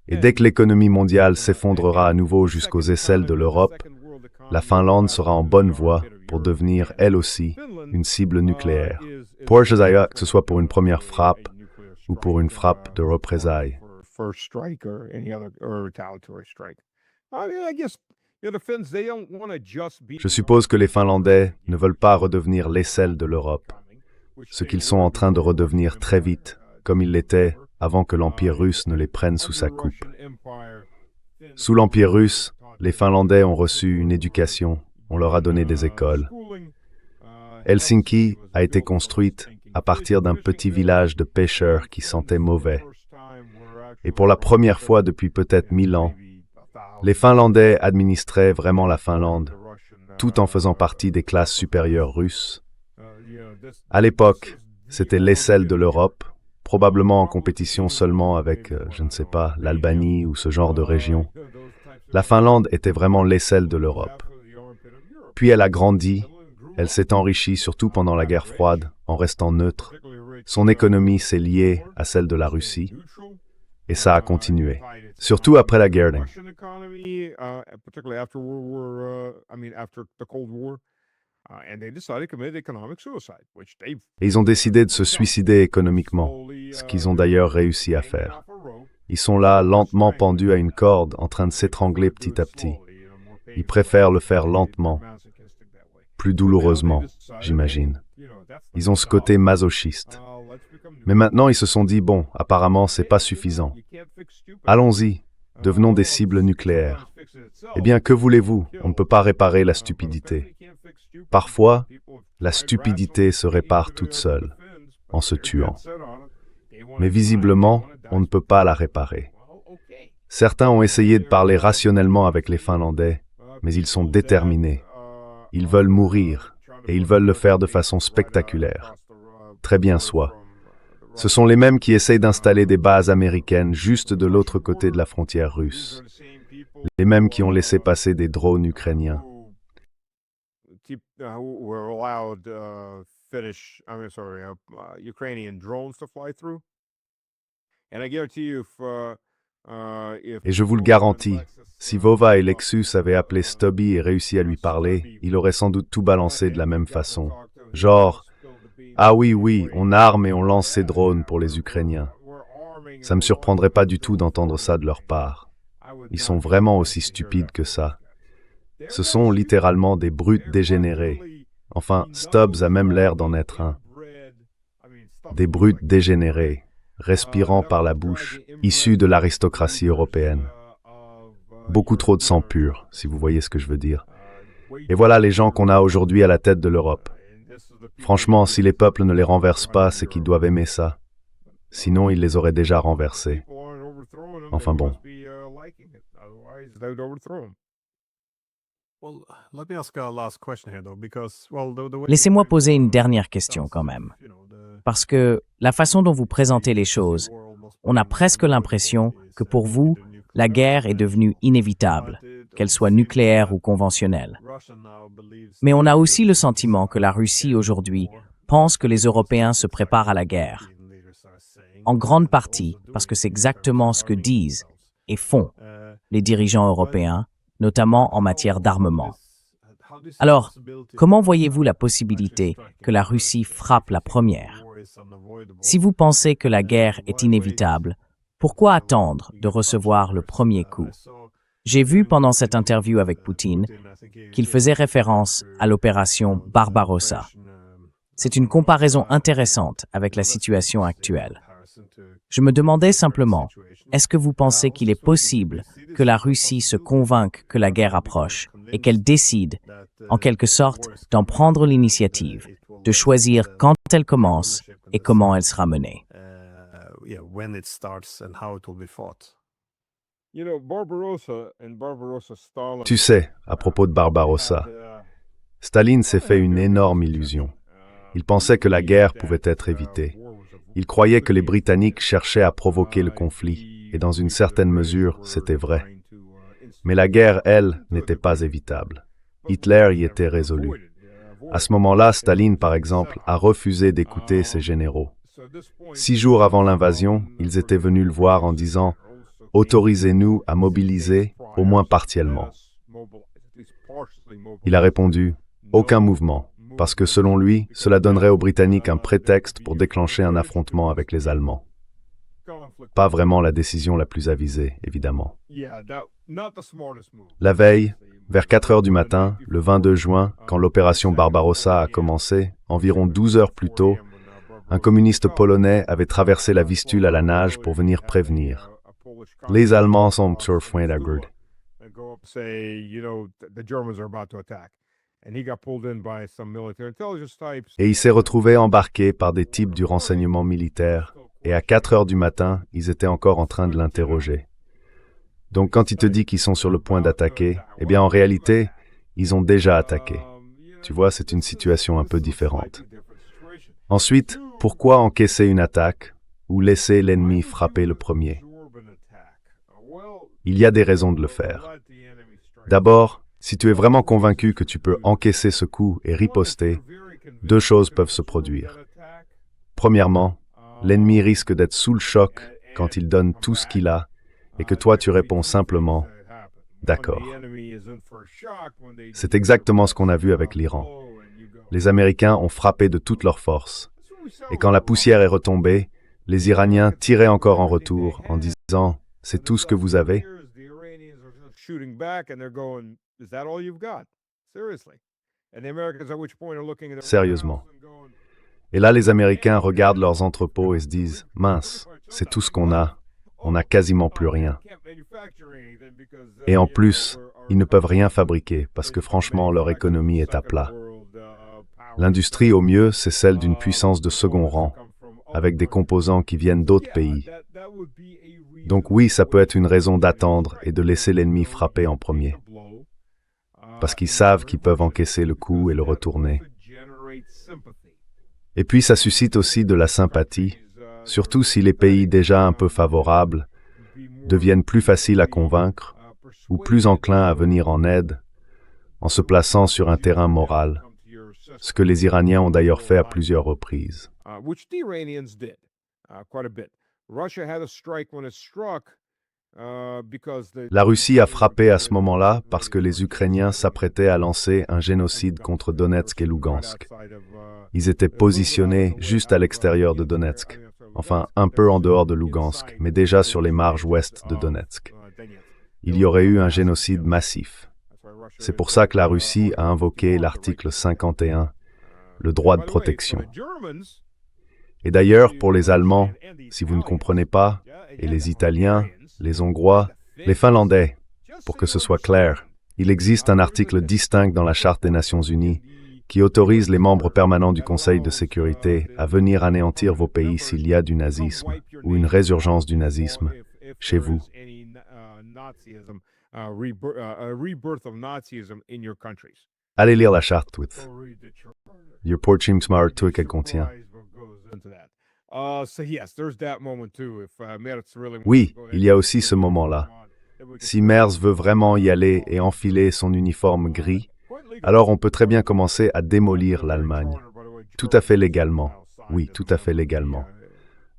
Et dès que l'économie mondiale s'effondrera à nouveau jusqu'aux aisselles de l'Europe, la Finlande sera en bonne voie pour devenir, elle aussi, une cible nucléaire. Que ce soit pour une première frappe ou pour une frappe de représailles. Je suppose que les Finlandais ne veulent pas redevenir l'aisselle de l'Europe, ce qu'ils sont en train de redevenir très vite, comme ils l'étaient avant que l'Empire russe ne les prenne sous sa coupe. Sous l'Empire russe, les Finlandais ont reçu une éducation, on leur a donné des écoles. Helsinki a été construite à partir d'un petit village de pêcheurs qui sentaient mauvais. Et pour la première fois depuis peut-être 1000 ans, les Finlandais administraient vraiment la Finlande, tout en faisant partie des classes supérieures russes. À l'époque, c'était l'aisselle de l'Europe, probablement en compétition seulement avec, l'Albanie ou ce genre de région. La Finlande était vraiment l'aisselle de l'Europe. Puis elle a grandi, elle s'est enrichie surtout pendant la guerre froide, en restant neutre. Son économie s'est liée à celle de la Russie, et ça a continué, surtout après la guerre. Et ils ont décidé de se suicider économiquement, ce qu'ils ont d'ailleurs réussi à faire. Ils sont là, lentement pendus à une corde, en train de s'étrangler petit à petit. Ils préfèrent le faire lentement, plus douloureusement, j'imagine. Ils ont ce côté masochiste. Mais maintenant, ils se sont dit, bon, apparemment, c'est pas suffisant. Allons-y, devenons des cibles nucléaires. Eh bien, que voulez-vous? On ne peut pas réparer la stupidité. Parfois, la stupidité se répare toute seule, en se tuant. Mais visiblement, on ne peut pas la réparer. Certains ont essayé de parler rationnellement avec les Finlandais, mais ils sont déterminés. Ils veulent mourir, et ils veulent le faire de façon spectaculaire. Très bien soit. Ce sont les mêmes qui essayent d'installer des bases américaines juste de l'autre côté de la frontière russe. Les mêmes qui ont laissé passer des drones ukrainiens. Et je vous le garantis, si Vova et Lexus avaient appelé Stubby et réussi à lui parler, il aurait sans doute tout balancé de la même façon. Genre, Ah oui, oui, on arme et on lance ces drones pour les Ukrainiens. Ça me surprendrait pas du tout d'entendre ça de leur part. Ils sont vraiment aussi stupides que ça. Ce sont littéralement des brutes dégénérés. Enfin, Stubbs a même l'air d'en être un. Des brutes dégénérés, respirant par la bouche, issus de l'aristocratie européenne. Beaucoup trop de sang pur, si vous voyez ce que je veux dire. Et voilà les gens qu'on a aujourd'hui à la tête de l'Europe. Franchement, si les peuples ne les renversent pas, c'est qu'ils doivent aimer ça. Sinon, ils les auraient déjà renversés. Enfin bon. Laissez-moi poser une dernière question quand même. Parce que la façon dont vous présentez les choses, on a presque l'impression que pour vous, la guerre est devenue inévitable, qu'elle soit nucléaire ou conventionnelle. Mais on a aussi le sentiment que la Russie aujourd'hui pense que les Européens se préparent à la guerre. En grande partie parce que c'est exactement ce que disent et font les dirigeants européens, notamment en matière d'armement. Alors, comment voyez-vous la possibilité que la Russie frappe la première? Si vous pensez que la guerre est inévitable, pourquoi attendre de recevoir le premier coup? J'ai vu pendant cette interview avec Poutine qu'il faisait référence à l'opération Barbarossa. C'est une comparaison intéressante avec la situation actuelle. Je me demandais simplement, est-ce que vous pensez qu'il est possible que la Russie se convainque que la guerre approche et qu'elle décide, en quelque sorte, d'en prendre l'initiative, de choisir quand elle commence et comment elle sera menée? Tu sais, à propos de Barbarossa, Staline s'est fait une énorme illusion. Il pensait que la guerre pouvait être évitée. Il croyait que les Britanniques cherchaient à provoquer le conflit, et dans une certaine mesure, c'était vrai. Mais la guerre, elle, n'était pas évitable. Hitler y était résolu. À ce moment-là, Staline, par exemple, a refusé d'écouter ses généraux. 6 jours avant l'invasion, ils étaient venus le voir en disant « Autorisez-nous à mobiliser, au moins partiellement ». Il a répondu « Aucun mouvement ». Parce que selon lui, cela donnerait aux Britanniques un prétexte pour déclencher un affrontement avec les Allemands. Pas vraiment la décision la plus avisée, évidemment. La veille, vers 4 heures du matin, le 22 juin, quand l'opération Barbarossa a commencé, environ 12 heures plus tôt, un communiste polonais avait traversé la Vistule à la nage pour venir prévenir. Les Allemands sont sur Schweinagerd. Et il s'est retrouvé embarqué par des types du renseignement militaire, et à 4 heures du matin, ils étaient encore en train de l'interroger. Donc quand il te dit qu'ils sont sur le point d'attaquer, eh bien en réalité, ils ont déjà attaqué. Tu vois, c'est une situation un peu différente. Ensuite, pourquoi encaisser une attaque ou laisser l'ennemi frapper le premier? Il y a des raisons de le faire. D'abord, si tu es vraiment convaincu que tu peux encaisser ce coup et riposter, 2 choses peuvent se produire. Premièrement, l'ennemi risque d'être sous le choc quand il donne tout ce qu'il a et que toi tu réponds simplement « D'accord ». C'est exactement ce qu'on a vu avec l'Iran. Les Américains ont frappé de toute leur force. Et quand la poussière est retombée, les Iraniens tiraient encore en retour en disant « C'est tout ce que vous avez ?» Sérieusement. Et là, les Américains regardent leurs entrepôts et se disent « Mince, c'est tout ce qu'on a. On n'a quasiment plus rien. » Et en plus, ils ne peuvent rien fabriquer parce que franchement, leur économie est à plat. L'industrie, au mieux, c'est celle d'une puissance de second rang, avec des composants qui viennent d'autres pays. Donc oui, ça peut être une raison d'attendre et de laisser l'ennemi frapper en premier. Parce qu'ils savent qu'ils peuvent encaisser le coup et le retourner. Et puis ça suscite aussi de la sympathie, surtout si les pays déjà un peu favorables deviennent plus faciles à convaincre ou plus enclins à venir en aide en se plaçant sur un terrain moral, ce que les Iraniens ont d'ailleurs fait à plusieurs reprises. La Russie a frappé à ce moment-là parce que les Ukrainiens s'apprêtaient à lancer un génocide contre Donetsk et Lugansk. Ils étaient positionnés juste à l'extérieur de Donetsk, enfin un peu en dehors de Lugansk, mais déjà sur les marges ouest de Donetsk. Il y aurait eu un génocide massif. C'est pour ça que la Russie a invoqué l'article 51, le droit de protection. Et d'ailleurs, pour les Allemands, si vous ne comprenez pas, et les Italiens, les Hongrois, les Finlandais, pour que ce soit clair, il existe un article distinct dans la Charte des Nations Unies qui autorise les membres permanents du Conseil de sécurité à venir anéantir vos pays s'il y a du nazisme ou une résurgence du nazisme chez vous. Allez lire la charte, with your porchim smart tout qu'elle contient. Oui, il y a aussi ce moment-là. Si Merz veut vraiment y aller et enfiler son uniforme gris, alors on peut très bien commencer à démolir l'Allemagne. Tout à fait légalement. Oui, tout à fait légalement.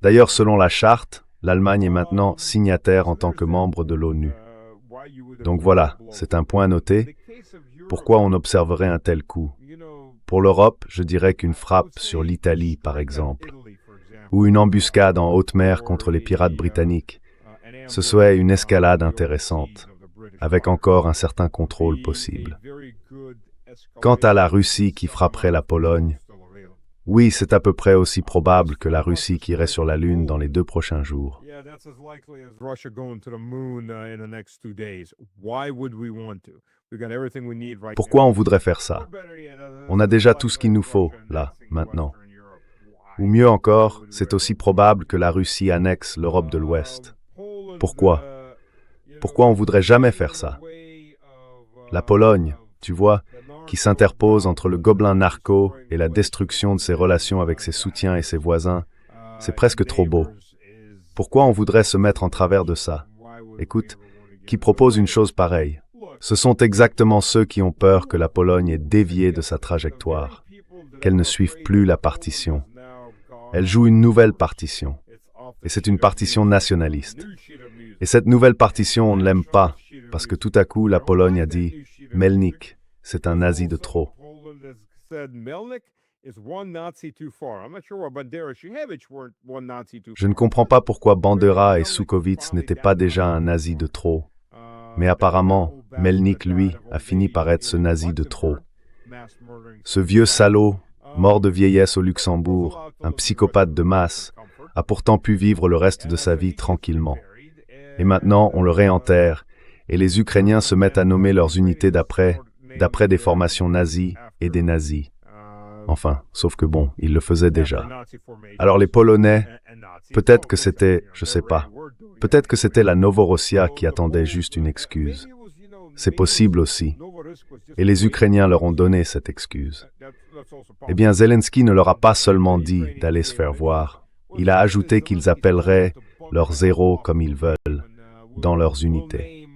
D'ailleurs, selon la charte, l'Allemagne est maintenant signataire en tant que membre de l'ONU. Donc voilà, c'est un point à noter. Pourquoi on observerait un tel coup? Pour l'Europe, je dirais qu'une frappe sur l'Italie, par exemple, ou une embuscade en haute mer contre les pirates britanniques, ce serait une escalade intéressante, avec encore un certain contrôle possible. Quant à la Russie qui frapperait la Pologne, oui, c'est à peu près aussi probable que la Russie qui irait sur la Lune dans les 2 prochains jours. Pourquoi on voudrait faire ça? On a déjà tout ce qu'il nous faut, là, maintenant. Ou mieux encore, c'est aussi probable que la Russie annexe l'Europe de l'Ouest. Pourquoi? Pourquoi on voudrait jamais faire ça? La Pologne, tu vois, qui s'interpose entre le gobelin narco et la destruction de ses relations avec ses soutiens et ses voisins, c'est presque trop beau. Pourquoi on voudrait se mettre en travers de ça? Écoute, qui propose une chose pareille? Ce sont exactement ceux qui ont peur que la Pologne ait dévié de sa trajectoire, qu'elle ne suive plus la partition. Elle joue une nouvelle partition, et c'est une partition nationaliste. Et cette nouvelle partition, on ne l'aime pas, parce que tout à coup, la Pologne a dit « Melnik, c'est un nazi de trop ». Je ne comprends pas pourquoi Bandera et Sukovitz n'étaient pas déjà un nazi de trop. Mais apparemment, Melnik, lui, a fini par être ce nazi de trop. Ce vieux salaud, mort de vieillesse au Luxembourg, un psychopathe de masse, a pourtant pu vivre le reste de sa vie tranquillement. Et maintenant, on le réenterre, et les Ukrainiens se mettent à nommer leurs unités d'après des formations nazies et des nazis. Enfin, sauf que bon, ils le faisaient déjà. Alors les Polonais, peut-être que c'était, je sais pas, peut-être que c'était la Novorossia qui attendait juste une excuse. C'est possible aussi. Et les Ukrainiens leur ont donné cette excuse. Eh bien, Zelensky ne leur a pas seulement dit d'aller se faire voir. Il a ajouté qu'ils appelleraient leurs héros comme ils veulent, dans leurs unités.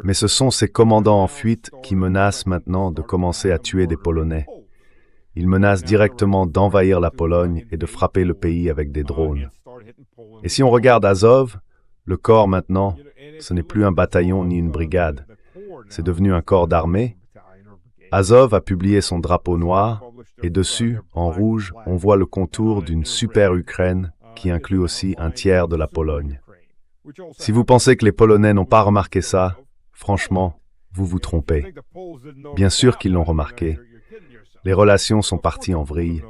Mais ce sont ces commandants en fuite qui menacent maintenant de commencer à tuer des Polonais. Ils menacent directement d'envahir la Pologne et de frapper le pays avec des drones. Et si on regarde Azov, le corps maintenant, ce n'est plus un bataillon ni une brigade. C'est devenu un corps d'armée. Azov a publié son drapeau noir, et dessus, en rouge, on voit le contour d'une super Ukraine qui inclut aussi un tiers de la Pologne. Si vous pensez que les Polonais n'ont pas remarqué ça, franchement, vous vous trompez. Bien sûr qu'ils l'ont remarqué. Les relations sont parties en vrille,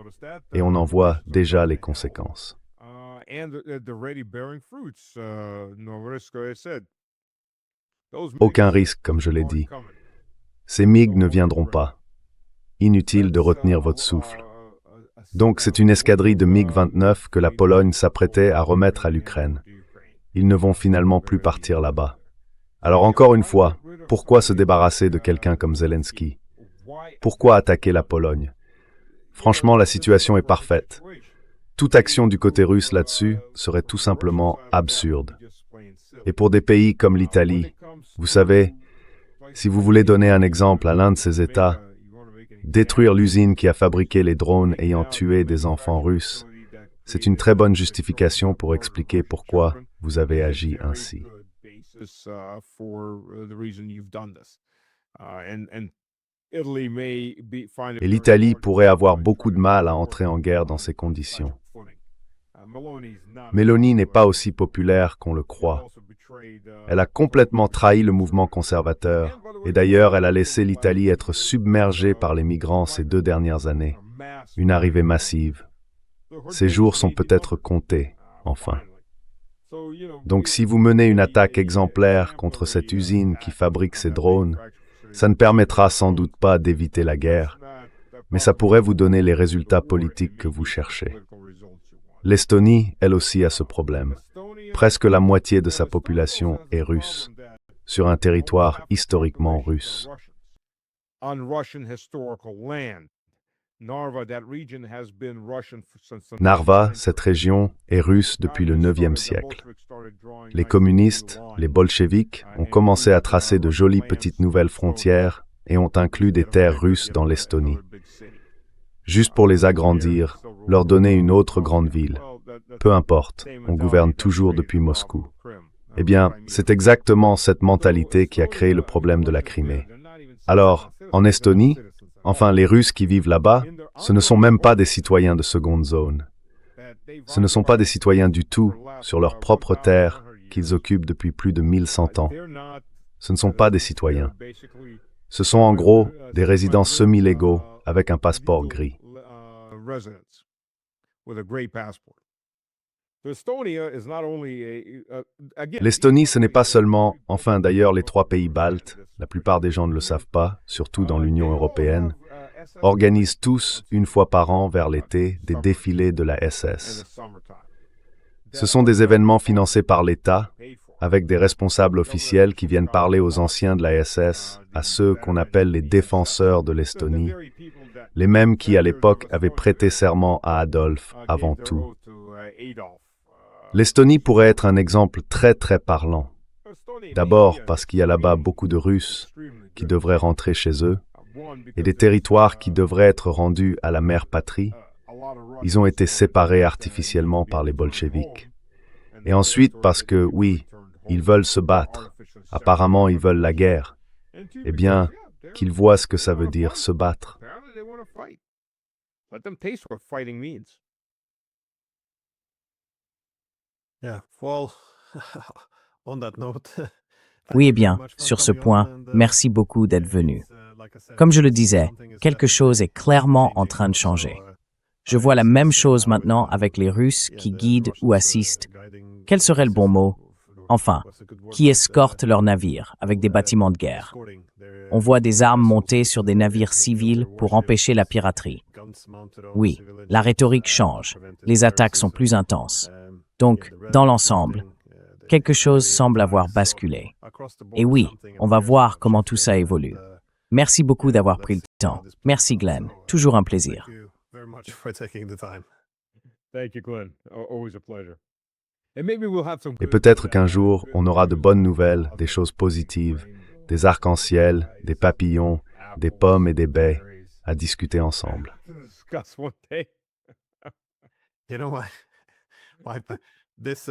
et on en voit déjà les conséquences. Aucun risque, comme je l'ai dit. Ces MiG ne viendront pas. Inutile de retenir votre souffle. Donc c'est une escadrille de MiG-29 que la Pologne s'apprêtait à remettre à l'Ukraine. Ils ne vont finalement plus partir là-bas. Alors encore une fois, pourquoi se débarrasser de quelqu'un comme Zelensky? Pourquoi attaquer la Pologne? Franchement, la situation est parfaite. Toute action du côté russe là-dessus serait tout simplement absurde. Et pour des pays comme l'Italie, vous savez, si vous voulez donner un exemple à l'un de ces États, détruire l'usine qui a fabriqué les drones ayant tué des enfants russes, c'est une très bonne justification pour expliquer pourquoi vous avez agi ainsi. Et l'Italie pourrait avoir beaucoup de mal à entrer en guerre dans ces conditions. Meloni n'est pas aussi populaire qu'on le croit. Elle a complètement trahi le mouvement conservateur, et d'ailleurs elle a laissé l'Italie être submergée par les migrants ces 2 dernières années. Une arrivée massive. Ces jours sont peut-être comptés, enfin. Donc si vous menez une attaque exemplaire contre cette usine qui fabrique ces drones, ça ne permettra sans doute pas d'éviter la guerre, mais ça pourrait vous donner les résultats politiques que vous cherchez. L'Estonie, elle aussi, a ce problème. Presque la moitié de sa population est russe, sur un territoire historiquement russe. Narva, cette région, est russe depuis le IXe siècle. Les communistes, les bolcheviks, ont commencé à tracer de jolies petites nouvelles frontières et ont inclus des terres russes dans l'Estonie. Juste pour les agrandir, leur donner une autre grande ville. Peu importe, on gouverne toujours depuis Moscou. Eh bien, c'est exactement cette mentalité qui a créé le problème de la Crimée. Alors, en Estonie, enfin les Russes qui vivent là-bas, ce ne sont même pas des citoyens de seconde zone. Ce ne sont pas des citoyens du tout sur leur propre terre qu'ils occupent depuis plus de 1100 ans. Ce ne sont pas des citoyens. Ce sont en gros des résidents semi-légaux avec un passeport gris. L'Estonie, ce n'est pas seulement, enfin d'ailleurs les 3 pays baltes, la plupart des gens ne le savent pas, surtout dans l'Union européenne, organisent tous, une fois par an vers l'été, des défilés de la SS. Ce sont des événements financés par l'État, avec des responsables officiels qui viennent parler aux anciens de la SS, à ceux qu'on appelle les défenseurs de l'Estonie, les mêmes qui, à l'époque, avaient prêté serment à Adolphe avant tout. L'Estonie pourrait être un exemple très très parlant. D'abord parce qu'il y a là-bas beaucoup de Russes qui devraient rentrer chez eux, et des territoires qui devraient être rendus à la mère patrie. Ils ont été séparés artificiellement par les bolcheviks. Et ensuite parce que, oui, ils veulent se battre. Apparemment, ils veulent la guerre. Eh bien, qu'ils voient ce que ça veut dire se battre. Oui, eh bien, sur ce point, merci beaucoup d'être venu. Comme je le disais, quelque chose est clairement en train de changer. Je vois la même chose maintenant avec les Russes qui guident ou assistent. Quel serait le bon mot? Enfin, qui escortent leurs navires avec des bâtiments de guerre. On voit des armes montées sur des navires civils pour empêcher la piraterie. Oui, la rhétorique change. Les attaques sont plus intenses. Donc, dans l'ensemble, quelque chose semble avoir basculé. Et oui, on va voir comment tout ça évolue. Merci beaucoup d'avoir pris le temps. Merci Glenn, toujours un plaisir. Et peut-être qu'un jour, on aura de bonnes nouvelles, des choses positives, des arcs-en-ciel, des papillons, des pommes et des baies à discuter ensemble.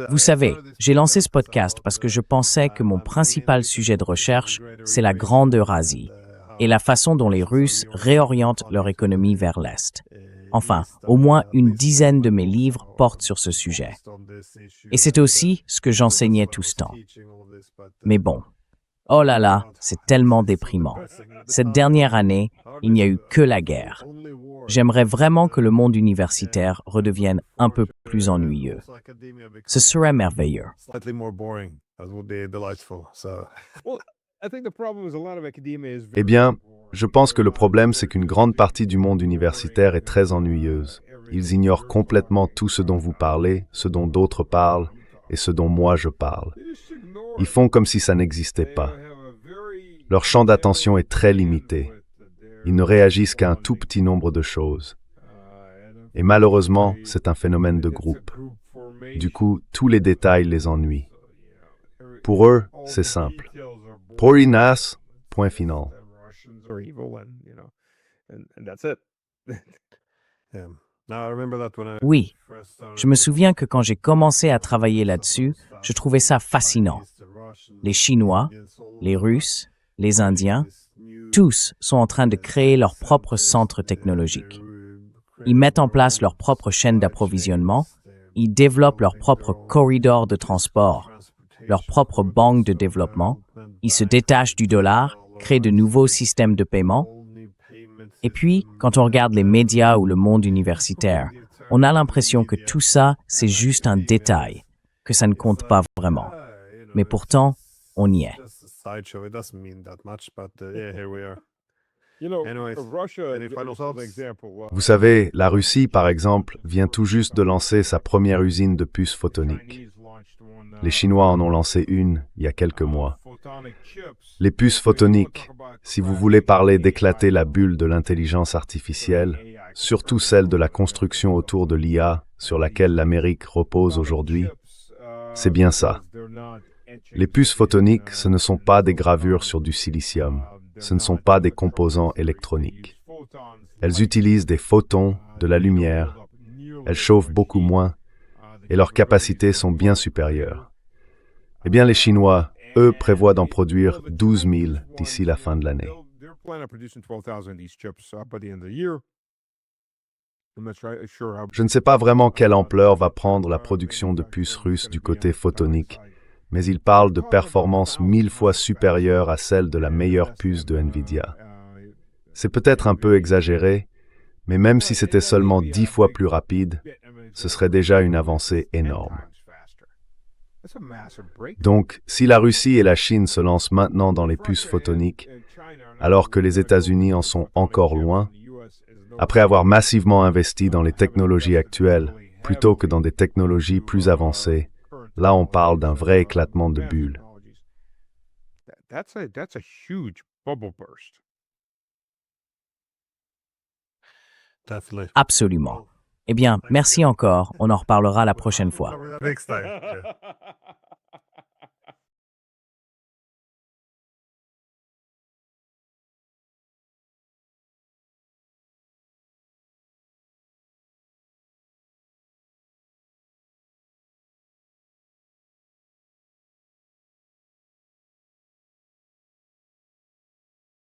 Vous savez, j'ai lancé ce podcast parce que je pensais que mon principal sujet de recherche, c'est la Grande Eurasie et la façon dont les Russes réorientent leur économie vers l'Est. Enfin, au moins une dizaine de mes livres portent sur ce sujet. Et c'est aussi ce que j'enseignais tout ce temps. Mais bon, oh là là, c'est tellement déprimant. Cette dernière année, il n'y a eu que la guerre. J'aimerais vraiment que le monde universitaire redevienne un peu plus ennuyeux. Ce serait merveilleux. Eh bien, je pense que le problème, c'est qu'une grande partie du monde universitaire est très ennuyeuse. Ils ignorent complètement tout ce dont vous parlez, ce dont d'autres parlent et ce dont moi je parle. Ils font comme si ça n'existait pas. Leur champ d'attention est très limité. Ils ne réagissent qu'à un tout petit nombre de choses. Et malheureusement, c'est un phénomène de groupe. Du coup, tous les détails les ennuient. Pour eux, c'est simple. Porinas, point final. Oui, je me souviens que quand j'ai commencé à travailler là-dessus, je trouvais ça fascinant. Les Chinois, les Russes, les Indiens, tous sont en train de créer leur propre centre technologique. Ils mettent en place leur propre chaîne d'approvisionnement, ils développent leur propre corridor de transport, leur propre banque de développement, ils se détachent du dollar, créent de nouveaux systèmes de paiement. Et puis, quand on regarde les médias ou le monde universitaire, on a l'impression que tout ça, c'est juste un détail, que ça ne compte pas vraiment. Mais pourtant, on y est. Vous savez, la Russie, par exemple, vient tout juste de lancer sa première usine de puces photoniques. Les Chinois en ont lancé une il y a quelques mois. Les puces photoniques, si vous voulez parler d'éclater la bulle de l'intelligence artificielle, surtout celle de la construction autour de l'IA sur laquelle l'Amérique repose aujourd'hui, c'est bien ça. Les puces photoniques, ce ne sont pas des gravures sur du silicium, ce ne sont pas des composants électroniques. Elles utilisent des photons, de la lumière, elles chauffent beaucoup moins, et leurs capacités sont bien supérieures. Eh bien, les Chinois, eux, prévoient d'en produire 12 000 d'ici la fin de l'année. Je ne sais pas vraiment quelle ampleur va prendre la production de puces russes du côté photonique, mais ils parlent de performances 1000 fois supérieures à celles de la meilleure puce de NVIDIA. C'est peut-être un peu exagéré, mais même si c'était seulement 10 fois plus rapide, ce serait déjà une avancée énorme. Donc, si la Russie et la Chine se lancent maintenant dans les puces photoniques, alors que les États-Unis en sont encore loin, après avoir massivement investi dans les technologies actuelles, plutôt que dans des technologies plus avancées, là on parle d'un vrai éclatement de bulle. Absolument. Eh bien, merci encore, on en reparlera la prochaine fois.